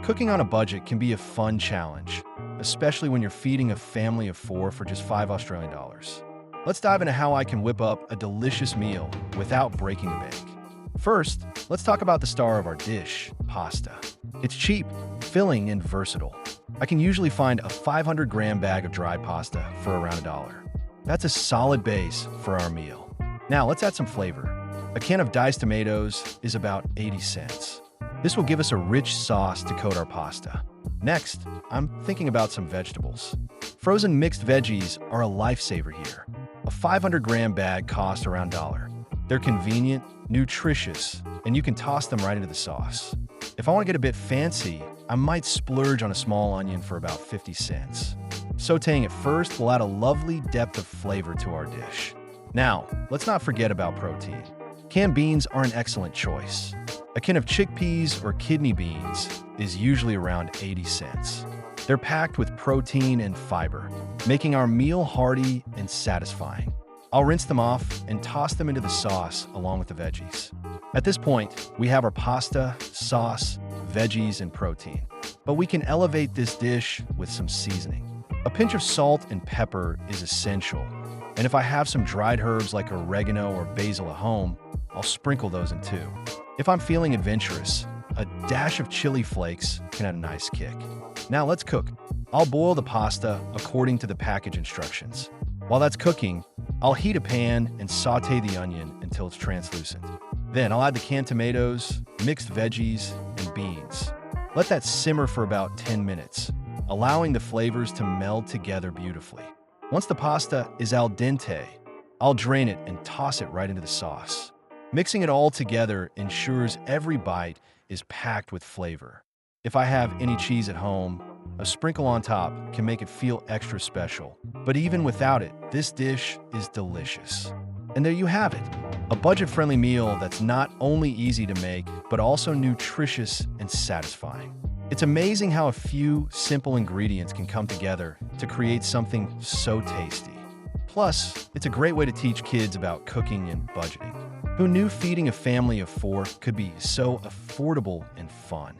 Cooking on a budget can be a fun challenge, especially when you're feeding a family of four for just $5 Australian. Let's dive into how I can whip up a delicious meal without breaking the bank. First, let's talk about the star of our dish, pasta. It's cheap, filling, and versatile. I can usually find a 500-gram bag of dry pasta for around $1. That's a solid base for our meal. Now, let's add some flavor. A can of diced tomatoes is about 80 cents. This will give us a rich sauce to coat our pasta. Next, I'm thinking about some vegetables. Frozen mixed veggies are a lifesaver here. A 500-gram bag costs around $1. They're convenient, nutritious, and you can toss them right into the sauce. If I want to get a bit fancy, I might splurge on a small onion for about 50 cents. Sautéing it first will add a lovely depth of flavor to our dish. Now, let's not forget about protein. Canned beans are an excellent choice. A can of chickpeas or kidney beans is usually around 80 cents. They're packed with protein and fiber, making our meal hearty and satisfying. I'll rinse them off and toss them into the sauce along with the veggies. At this point, we have our pasta, sauce, veggies, and protein. But we can elevate this dish with some seasoning. A pinch of salt and pepper is essential, and if I have some dried herbs like oregano or basil at home, I'll sprinkle those in too. If I'm feeling adventurous, a dash of chili flakes can add a nice kick. Now let's cook. I'll boil the pasta according to the package instructions. While that's cooking, I'll heat a pan and sauté the onion until it's translucent. Then I'll add the canned tomatoes, mixed veggies, and beans. Let that simmer for about 10 minutes, allowing the flavors to meld together beautifully. Once the pasta is al dente, I'll drain it and toss it right into the sauce. Mixing it all together ensures every bite is packed with flavor. If I have any cheese at home, a sprinkle on top can make it feel extra special. But even without it, this dish is delicious. And there you have it, a budget-friendly meal that's not only easy to make, but also nutritious and satisfying. It's amazing how a few simple ingredients can come together to create something so tasty. Plus, it's a great way to teach kids about cooking and budgeting. Who knew feeding a family of four could be so affordable and fun?